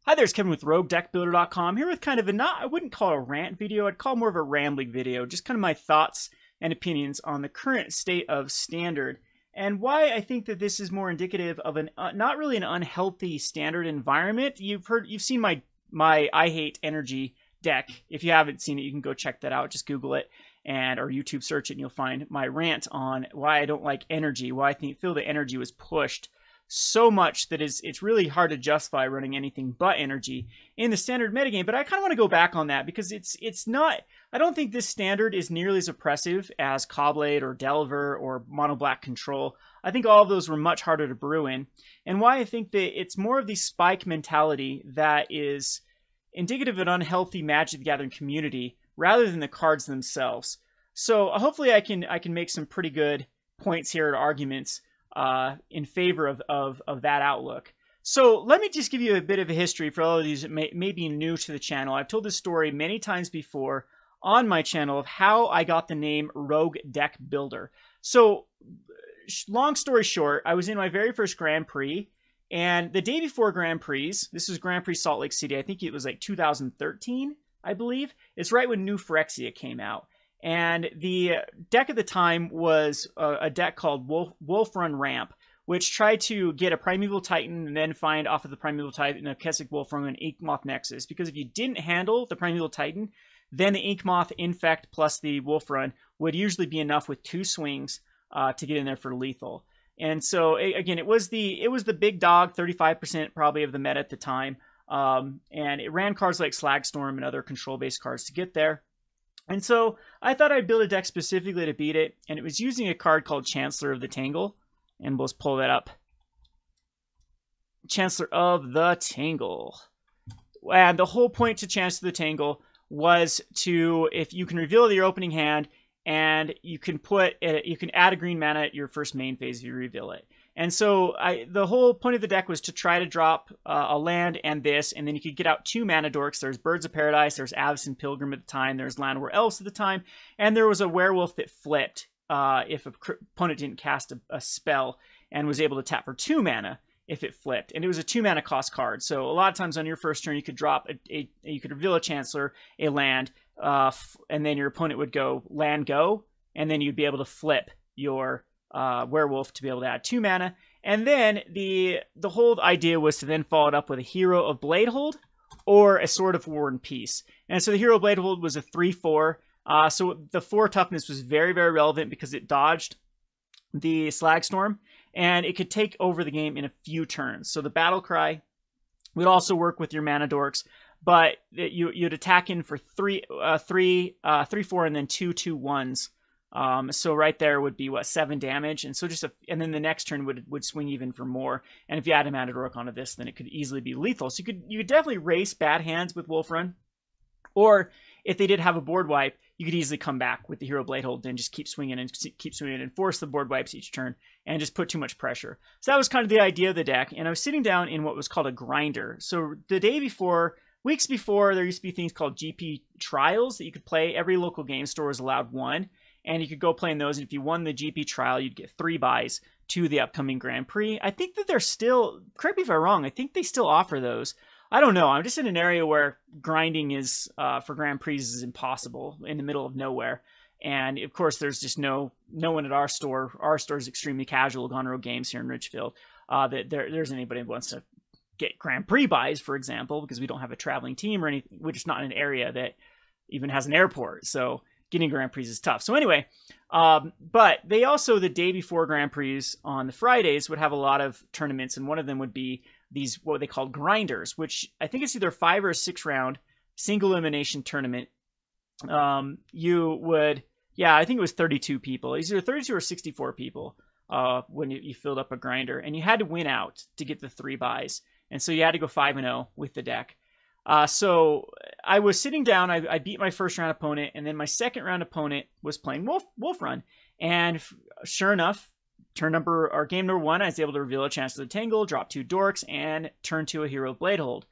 Hi there, it's Kevin with Deckbuilder.com here with kind of a I wouldn't call it a rant video, I'd call it more of a rambling video, just kind of my thoughts and opinions on the current state of Standard and why I think that this is more indicative of an not really an unhealthy Standard environment. You've seen my I Hate Energy deck. If you haven't seen it, you can go check that out. Just Google it or YouTube search it, and you'll find my rant on why I don't like energy, why I feel the energy was pushed so much that it's really hard to justify running anything but energy in the Standard metagame. But I kind of want to go back on that because it's not, I don't think this Standard is nearly as oppressive as Caw-Blade or Delver or Mono Black Control. I think all of those were much harder to brew in, and why I think that it's more of the spike mentality that is indicative of an unhealthy Magic the Gathering community rather than the cards themselves. So hopefully I can make some pretty good points here, arguments in favor of that outlook. So let me just give you a bit of a history for all of these that may be new to the channel. I've told this story many times before on my channel of how I got the name Rogue Deck Builder. So long story short, I was in my very first Grand Prix, and the day before Grand Prix, this was Grand Prix Salt Lake City, I think it was like 2013, I believe. It's right when New Phyrexia came out. And the deck at the time was a deck called Wolf Run Ramp, which tried to get a Primeval Titan and then find off of the Primeval Titan a Kessig Wolf Run and Inkmoth Nexus. Because if you didn't handle the Primeval Titan, then the Inkmoth Infect plus the Wolf Run would usually be enough with 2 swings to get in there for lethal. And so again, it was the big dog, 35% probably of the meta at the time, and it ran cards like Slagstorm and other control-based cards to get there. And so I thought I'd build a deck specifically to beat it, and it was using a card called Chancellor of the Tangle, and we'll just pull that up. Chancellor of the Tangle. And the whole point to Chancellor of the Tangle was to, if you can reveal your opening hand, and you can add a green mana at your first main phase if you reveal it. And so the whole point of the deck was to try to drop a land and this, and then you could get out 2 mana dorks. There's Birds of Paradise, there's Avacyn Pilgrim at the time, there's Llanowar Elves at the time, and there was a werewolf that flipped if an opponent didn't cast a spell and was able to tap for 2 mana if it flipped. And it was a 2 mana cost card. So a lot of times on your first turn, you could drop you could reveal a Chancellor, a land, and then your opponent would go land go, and then you'd be able to flip your werewolf to be able to add 2 mana. And then the whole idea was to then follow it up with a Hero of Bladehold or a Sword of War and Peace. And so the Hero of Bladehold was a 3/4. So the 4 toughness was very, very relevant because it dodged the Slagstorm, and it could take over the game in a few turns. So the Battle Cry would also work with your mana dorks, but you'd attack in for 3/4, and then 2/2/1s. So right there would be 7 damage, and so and then the next turn would swing even for more. And if you add a mana dork onto this, then it could easily be lethal. So you could definitely race bad hands with Wolf Run, or if they did have a board wipe, you could easily come back with the Hero Bladehold and just keep swinging and force the board wipes each turn and just put too much pressure. So that was kind of the idea of the deck. And I was sitting down in what was called a grinder. So the day before, weeks before, there used to be things called GP trials that you could play. Every local game store was allowed 1, and you could go play in those. And if you won the GP trial, you'd get 3 buys to the upcoming Grand Prix. I think that they're still, correct me if I'm wrong, I think they still offer those. I don't know. I'm just in an area where grinding is for Grand Prix is impossible, in the middle of nowhere. And of course, there's just no one at our store. Our store is extremely casual, Gonro Games here in Richfield. That there's anybody who wants to get Grand Prix buys, for example, because we don't have a traveling team or anything. We're just not in an area that even has an airport. So getting Grand Prix is tough. So anyway, but they also, the day before Grand Prix on the Fridays, would have a lot of tournaments, and one of them would be these, what they call grinders, which I think it's either 5 or 6 round single elimination tournament. You would, I think it was 32 people. It was either 32 or 64 people when you filled up a grinder, and you had to win out to get the 3 buys. And so you had to go 5-0 with the deck. So I was sitting down, I beat my first round opponent, and then my second round opponent was playing Wolf Run. And sure enough, game number 1, I was able to reveal a Chancellor of the Tangle, drop 2 dorks, and turn to a Hero of Bladehold.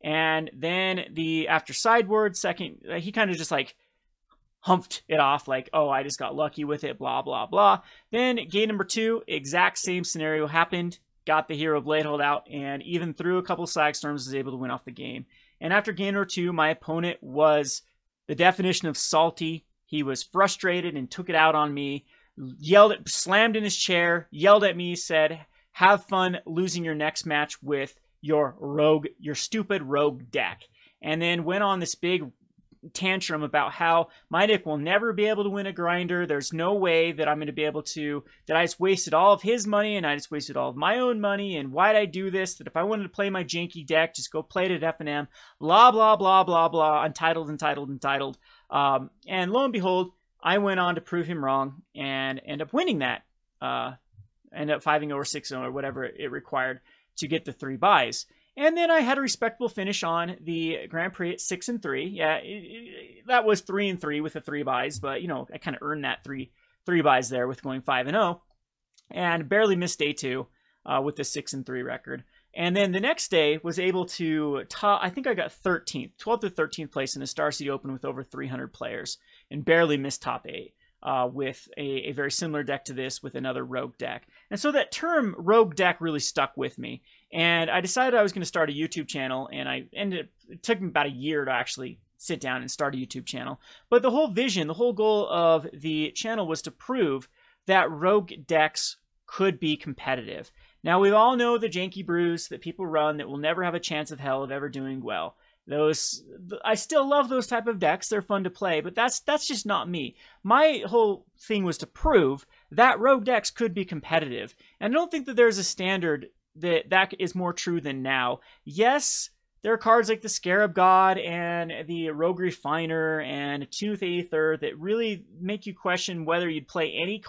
And then after sideboard, second, he kind of just like humped it off like, oh, I just got lucky with it, blah, blah, blah. Then game number 2, exact same scenario happened. got the Hero Bladehold out, and even through a couple Slag Storms was able to win off the game. And after game number 2, my opponent was the definition of salty. He was frustrated and took it out on me, slammed in his chair, yelled at me, said, "Have fun losing your next match with your stupid rogue deck." And then went on this big tantrum about how my deck will never be able to win a grinder. There's no way that I'm going to be able to, that I just wasted all of his money and I just wasted all of my own money, and why'd I do this, that if I wanted to play my janky deck, just go play it at F&M, blah, blah, blah, blah, blah, entitled. And lo and behold, I went on to prove him wrong and end up winning that. End up 5-0 or 6-0 or whatever it required to get the 3 buys. And then I had a respectable finish on the Grand Prix at 6-3. Yeah, that was 3-3 with the 3 buys, but you know, I kind of earned that three buys there with going 5-0, and barely missed day 2 with the 6-3 record. And then the next day was able to top, I think I got 13th, 12th or 13th place in a Star City Open with over 300 players, and barely missed top 8. With a very similar deck to this with another rogue deck. And so that term rogue deck really stuck with me. And I decided I was going to start a YouTube channel, and it took me about a year to actually sit down and start a YouTube channel. But the whole vision, the whole goal of the channel was to prove that rogue decks could be competitive. Now, we all know the janky brews that people run that will never have a chance of hell of ever doing well. I still love those type of decks. They're fun to play, but that's just not me. My whole thing was to prove that rogue decks could be competitive. And I don't think that there's a standard that is more true than now. Yes, there are cards like the Scarab God and the Rogue Refiner and Tooth Aether that really make you question whether you'd play any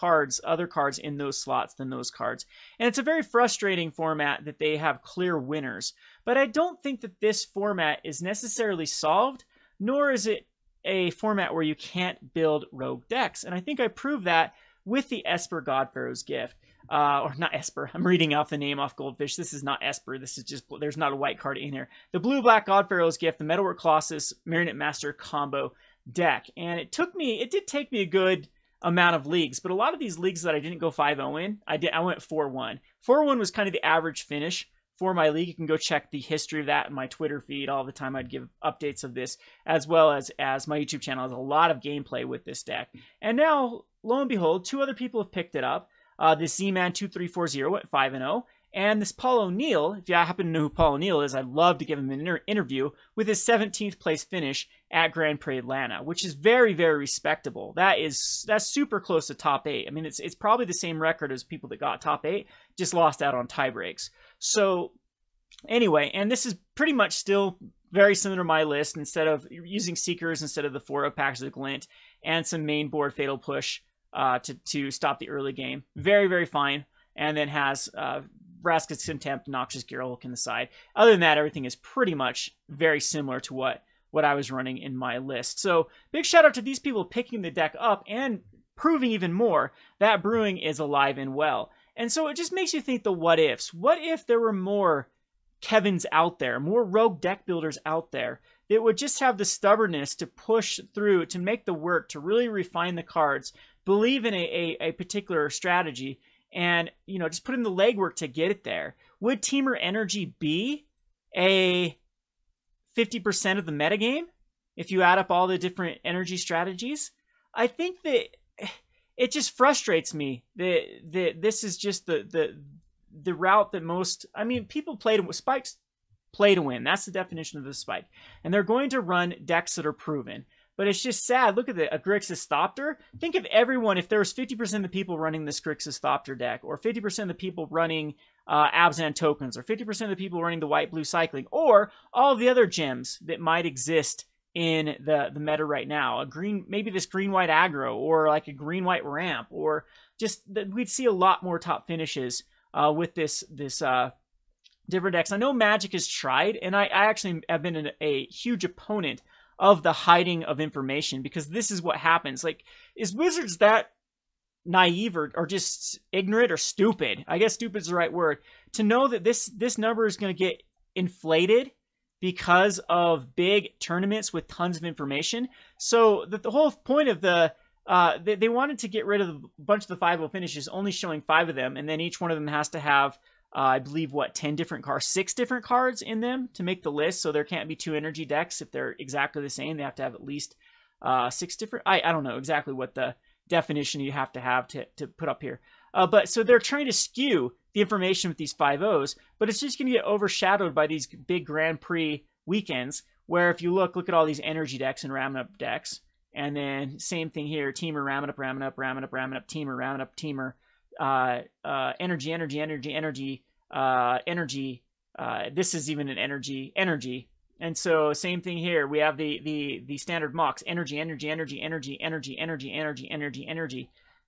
other cards in those slots than those cards. And it's a very frustrating format that they have clear winners. But I don't think that this format is necessarily solved, nor is it a format where you can't build rogue decks. And I think I proved that with the Esper Godpharaoh's Gift. Or not Esper. I'm reading off the name off Goldfish. This is not Esper. This is just, there's not a white card in here. The Blue-Black Godpharaoh's Gift, the Metalwork Colossus, Marionette Master combo deck. And it did take me a good amount of leagues, but a lot of these leagues that I didn't go 5-0 in, I went 4-1. 4-1 was kind of the average finish for my league. You can go check the history of that in my Twitter feed. All the time I'd give updates of this, as well as my YouTube channel has a lot of gameplay with this deck. And now, lo and behold, 2 other people have picked it up. This Z-Man2340 went 5-0, and this Paul O'Neill, if you happen to know who Paul O'Neill is, I'd love to give him an interview, with his 17th place finish at Grand Prix Atlanta, which is very, very respectable. That's super close to top 8. I mean, it's probably the same record as people that got top 8, just lost out on tie breaks. So anyway, and this is pretty much still very similar to my list. Instead of using Seekers instead of the 4-0 packs of Glint, and some main board Fatal Push to stop the early game. Very, very fine. And then has Vraska's Contempt, Noxious Gearhulk in the side. Other than that, everything is pretty much very similar to what I was running in my list. So big shout out to these people picking the deck up and proving even more that brewing is alive and well. And so it just makes you think the what ifs. What if there were more Kevins out there, more rogue deck builders out there that would just have the stubbornness to push through, to make the work, to really refine the cards, believe in a particular strategy, and just put in the legwork to get it there? Would Temur Energy be a 50% of the metagame if you add up all the different energy strategies? I think that it just frustrates me that this is just the route that most, people spikes play to win. That's the definition of the spike, and they're going to run decks that are proven. But it's just sad. Look at a Grixis Thopter. Think of everyone, if there was 50% of the people running this Grixis Thopter deck, or 50% of the people running Abzan tokens, or 50% of the people running the white-blue cycling, or all the other gems that might exist in the meta right now. Maybe this green-white aggro, or like a green-white ramp, or just we'd see a lot more top finishes with this different decks. I know Magic has tried, and I actually have been a huge opponent of the hiding of information, because this is what happens. Like, is Wizards that naive or just ignorant or stupid? I guess stupid is the right word, to know that this number is going to get inflated because of big tournaments with tons of information. So that the whole point of they wanted to get rid of a bunch of the 5-0 finishes, only showing 5 of them, and then each one of them has to have I believe, what, 10 different cards, 6 different cards in them to make the list. So there can't be 2 energy decks if they're exactly the same. They have to have at least 6 different. I don't know exactly what the definition you have to put up here. But so they're trying to skew the information with these 5-0s, but it's just going to get overshadowed by these big Grand Prix weekends where if you look at all these energy decks and ramming up decks, and then same thing here, Temur, ramming up, Temur, ramming up, Temur, energy, this is even an energy. And so same thing here. We have the standard mocks, energy.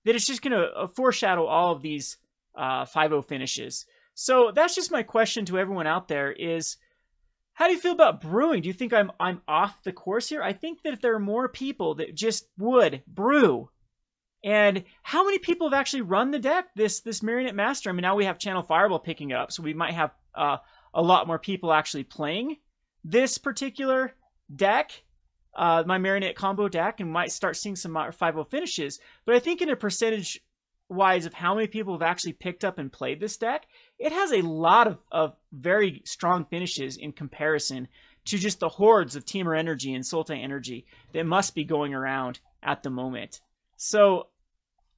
That it's just going to foreshadow all of these 5-0 finishes. So that's just my question to everyone out there is, how do you feel about brewing? Do you think I'm off the course here? I think that if there are more people that just would brew, and how many people have actually run the deck, this Marionette Master? I mean, now we have Channel Fireball picking up, so we might have a lot more people actually playing this particular deck, my Marionette Combo deck, and might start seeing some 5-0 finishes. But I think in a percentage-wise of how many people have actually picked up and played this deck, it has a lot of very strong finishes in comparison to just the hordes of Temur Energy and Sultai Energy that must be going around at the moment. So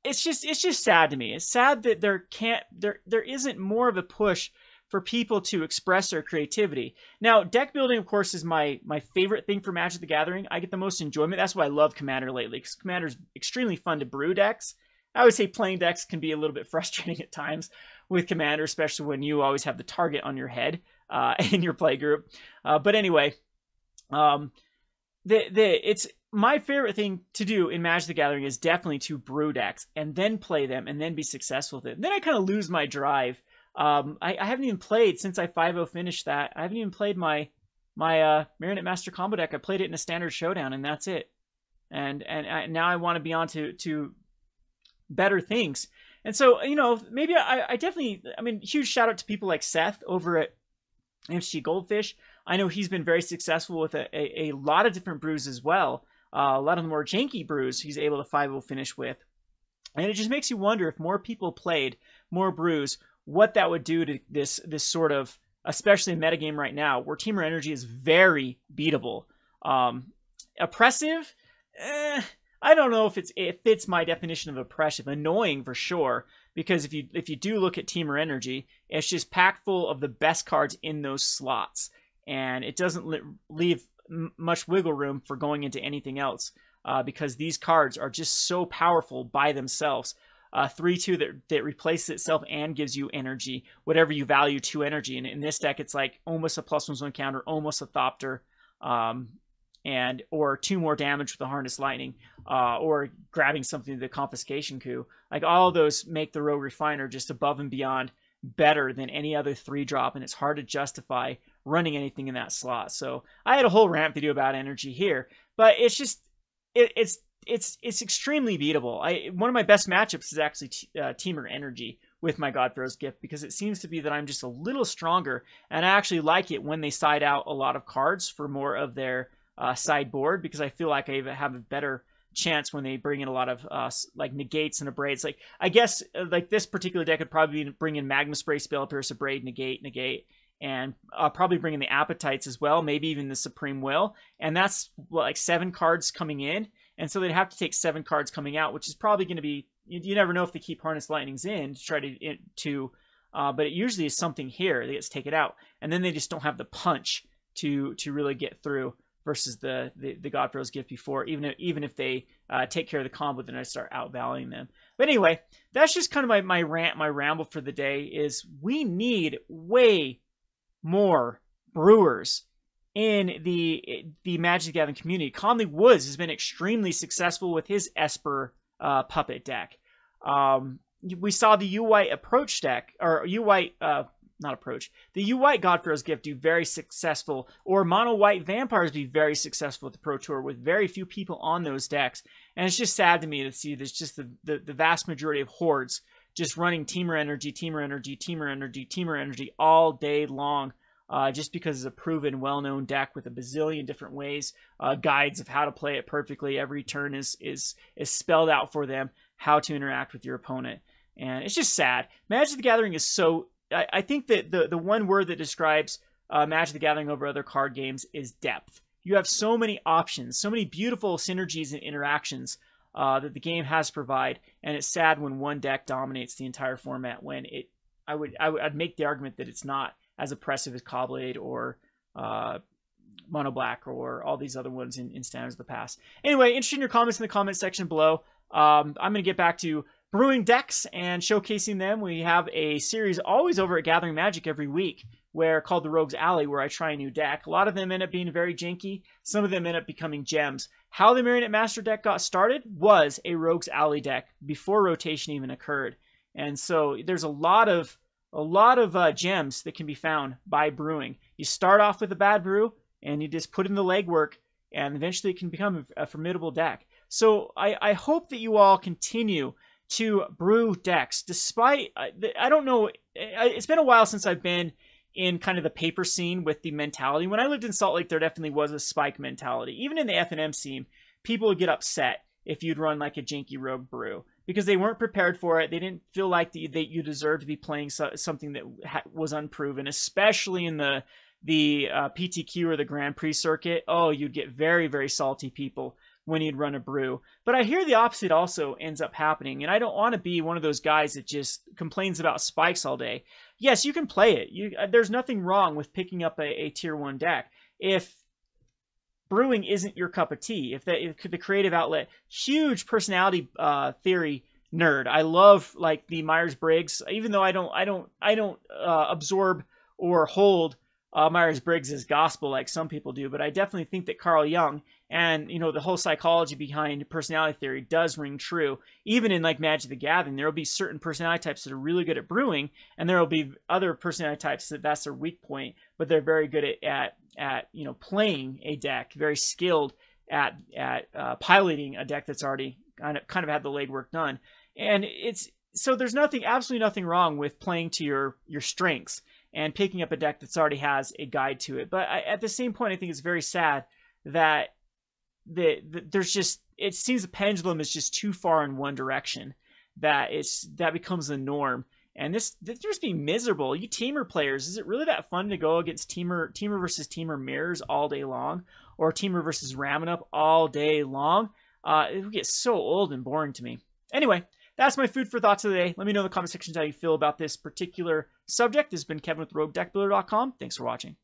it's just sad to me. It's sad that there isn't more of a push for people to express their creativity. Now, deck building, of course, is my favorite thing for Magic the Gathering. I get the most enjoyment. That's why I love Commander lately, because Commander's extremely fun to brew decks. I would say playing decks can be a little bit frustrating at times with Commander, especially when you always have the target on your head in your play group. But anyway, it's my favorite thing to do in Magic the Gathering is definitely to brew decks and then play them and then be successful with it. Then I kind of lose my drive. I haven't even played since I 5-0 finished that. I haven't even played my Marionette Master Combo deck. I played it in a standard showdown, and that's it. And now I want to be on to better things. And so, you know, maybe I definitely, I mean, huge shout out to people like Seth over at MCG Goldfish. I know he's been very successful with a lot of different brews as well. A lot of the more janky brews he's able to 5-0 finish with. And it just makes you wonder if more people played more brews, what that would do to this sort of, especially in metagame right now, where Temur Energy is very beatable. Oppressive? I don't know if it fits my definition of oppressive. Annoying for sure, because if you do look at Temur Energy, it's just packed full of the best cards in those slots, and it doesn't leave much wiggle room for going into anything else, because these cards are just so powerful by themselves. 3/2 that replaces itself and gives you energy, whatever you value 2 energy. And in this deck, it's like almost a +1/+1 counter, almost a Thopter, or 2 more damage with the Harness Lightning, or grabbing something to the Confiscation Coup. Like, all of those make the Rogue Refiner just above and beyond better than any other 3-drop, and it's hard to justify running anything in that slot. So I had a whole rant video about energy here, but it's just it's extremely beatable. One of my best matchups is actually Temur Energy with my God-Pharaoh's Gift, because it seems to be that I'm just a little stronger, and I actually like it when they side out a lot of cards for more of their sideboard, because I feel like I have a better chance when they bring in a lot of like negates and abrades. Like, I guess like this particular deck could probably bring in Magma Spray, Spell Pierce, Abrade, negate, and probably bring in the Appetites as well, maybe even the Supreme Will, and that's like 7 cards coming in, and so they'd have to take 7 cards coming out, which is probably going to be, you never know if they keep Harness Lightnings in to try to but it usually is something here that gets taken out, and then they just don't have the punch to really get through, versus the God-Pharaoh's Gift before, even if they take care of the combo, then I start outvaluing them. But anyway, that's just kind of my rant, my ramble for the day, is we need way more brewers in the Magic the Gathering community. Conley Woods has been extremely successful with his Esper puppet deck. We saw the U-White approach deck, or U-White, not approach, the U-White God-Pharaoh's Gift do very successful, or Mono-White Vampires be very successful at the Pro Tour with very few people on those decks. And it's just sad to me to see there's just the vast majority of hordes just running Temur Energy all day long, just because it's a proven, well-known deck with a bazillion different ways, guides of how to play it perfectly. Every turn is spelled out for them how to interact with your opponent. And it's just sad. Magic the Gathering is so I think that the one word that describes Magic the Gathering over other card games is depth. You have so many options, so many beautiful synergies and interactions that the game has to provide, and it's sad when one deck dominates the entire format. When I'd make the argument that it's not as oppressive as Caw-Blade or Mono Black or all these other ones in Standards of the past. Anyway, interested in your comments in the comment section below. I'm going to get back to brewing decks and showcasing them. We have a series always over at Gathering Magic every week called the Rogues Alley, where I try a new deck. A lot of them end up being very janky. Some of them end up becoming gems. How the Marionette Master deck got started was a Rogues Alley deck before rotation even occurred. And so there's a lot of gems that can be found by brewing. You start off with a bad brew, and you just put in the legwork, and eventually it can become a formidable deck. So I hope that you all continue to brew decks, despite, I don't know, it's been a while since I've been in kind of the paper scene with the mentality. When I lived in Salt Lake, there definitely was a spike mentality. Even in the F&M scene, people would get upset if you'd run like a janky rogue brew, because they weren't prepared for it. They didn't feel like that you deserved to be playing something that was unproven, especially in the PTQ or the Grand Prix circuit. Oh, you'd get very, very salty people when you'd run a brew. But I hear the opposite also ends up happening, and I don't want to be one of those guys that just complains about spikes all day. Yes, you can play it. There's nothing wrong with picking up a tier 1 deck. If brewing isn't your cup of tea, if the creative outlet, huge personality theory nerd. I love like the Myers-Briggs, even though I don't absorb or hold Myers-Briggs as gospel like some people do, but I definitely think that Carl Jung and the whole psychology behind personality theory does ring true. Even in like Magic the Gathering, there will be certain personality types that are really good at brewing, and there will be other personality types that's their weak point, but they're very good at playing a deck, very skilled at piloting a deck that's already kind of had the legwork done. And so there's absolutely nothing wrong with playing to your strengths and picking up a deck that's already has a guide to it. But at the same point, I think it's very sad that there's just, it seems the pendulum is just too far in one direction, that becomes the norm. And this just be miserable. You Temur players, is it really that fun to go against Temur versus Temur mirrors all day long, or Temur versus Ramanup all day long? It would get so old and boring to me. Anyway, that's my food for thought today. Let me know in the comment section how you feel about this particular subject. This has been Kevin with RogueDeckbuilder.com. Thanks for watching.